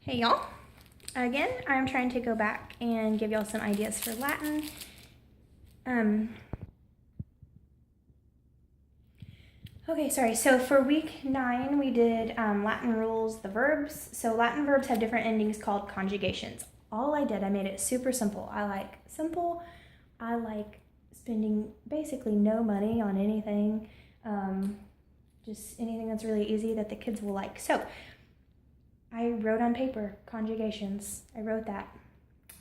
Hey y'all, again I'm trying to go back and give y'all some ideas for Latin. Okay, sorry, so for week 9 we did Latin rules, the verbs. So Latin verbs have different endings called conjugations. All I did, I made it super simple. I like simple, I like spending basically no money on anything, just anything that's really easy that the kids will like. So I wrote on paper conjugations. I wrote that.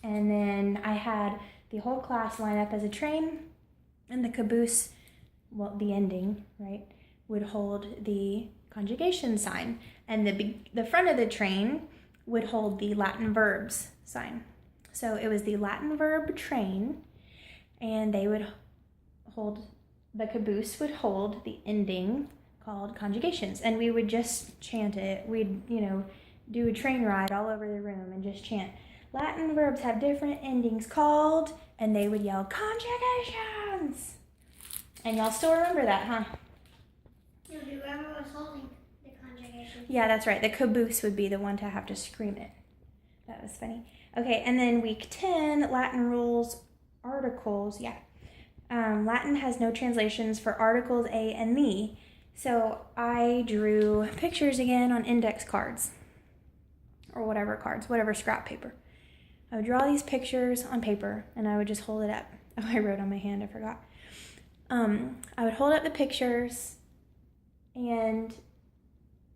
And then I had the whole class line up as a train, and the caboose, well, the ending, right, would hold the conjugation sign, and the front of the train would hold the Latin verbs sign. So it was the Latin verb train, and they would hold, the caboose would hold the ending called conjugations, and we would just chant it. We'd, do a train ride all over the room and just chant, Latin verbs have different endings called, and they would yell, conjugations! And y'all still remember that, huh? No, whoever was holding the conjugation. Yeah, that's right. The caboose would be the one to have to scream it. That was funny. Okay, and then week 10, Latin rules, articles, yeah. Latin has no translations for articles a and the, so I drew pictures again on index cards. Or whatever cards, whatever scrap paper. I would draw these pictures on paper and I would just hold it up. Oh, I wrote on my hand, I forgot. I would hold up the pictures and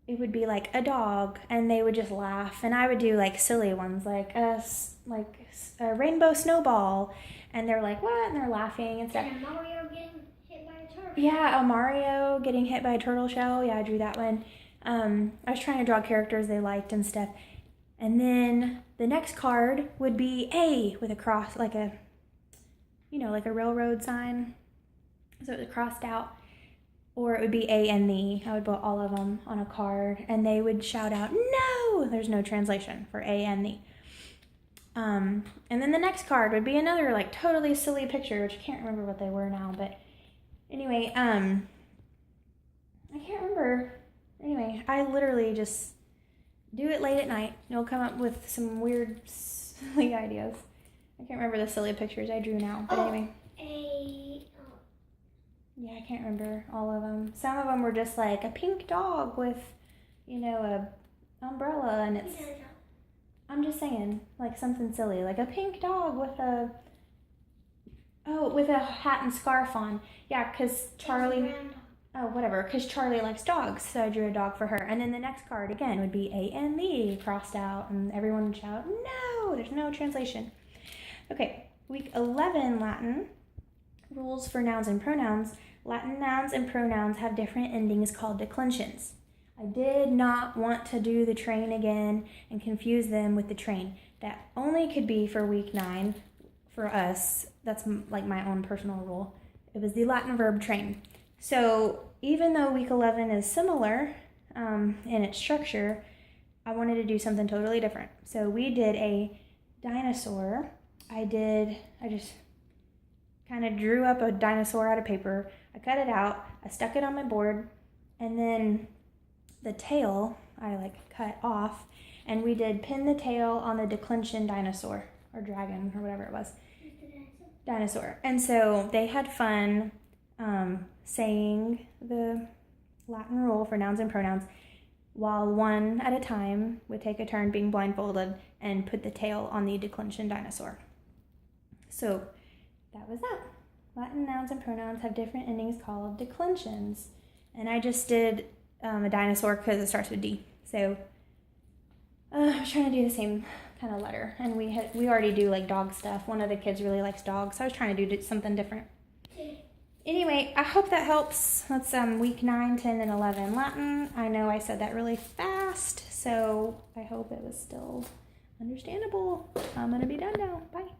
it would be like a dog and they would just laugh, and I would do like silly ones like a rainbow snowball, and they're like, what? And they're laughing and stuff. And Mario getting hit by a turtle. Yeah, a Mario getting hit by a turtle shell. Yeah, I drew that one. I was trying to draw characters they liked and stuff. And then the next card would be A with a cross, like a railroad sign. So it was crossed out. Or it would be A and the. I would put all of them on a card, and they would shout out, no! There's no translation for A and the. And then the next card would be another like totally silly picture, which I can't remember what they were now, but anyway, I can't remember. Anyway, I literally just do it late at night. You'll come up with some weird, silly ideas. I can't remember the silly pictures I drew now, but anyway. Yeah, I can't remember all of them. Some of them were just like a pink dog with, a umbrella, and it's, I'm just saying, like something silly, like a pink dog with a hat and scarf on. Yeah, because Charlie likes dogs, so I drew a dog for her. And then the next card, again, would be A and the crossed out, and everyone would shout, no, there's no translation. Okay, week 11, Latin, rules for nouns and pronouns. Latin nouns and pronouns have different endings called declensions. I did not want to do the train again and confuse them with the train. That only could be for week 9 for us. That's like my own personal rule. It was the Latin verb train. So even though week 11 is similar in its structure, I wanted to do something totally different. So we did a dinosaur. I just kind of drew up a dinosaur out of paper. I cut it out. I stuck it on my board. And then the tail, I cut off. And we did pin the tail on the declension dinosaur, or dragon, or whatever it was. Dinosaur. And so they had fun saying the Latin rule for nouns and pronouns, while one at a time would take a turn being blindfolded and put the tail on the declension dinosaur. So that was that. Latin nouns and pronouns have different endings called declensions. And I just did a dinosaur because it starts with D. So I was trying to do the same kind of letter. And we already do like dog stuff. One of the kids really likes dogs, so I was trying to do something different. Anyway, I hope that helps. That's week 9, 10, and 11 Latin. I know I said that really fast, so I hope it was still understandable. I'm going to be done now. Bye.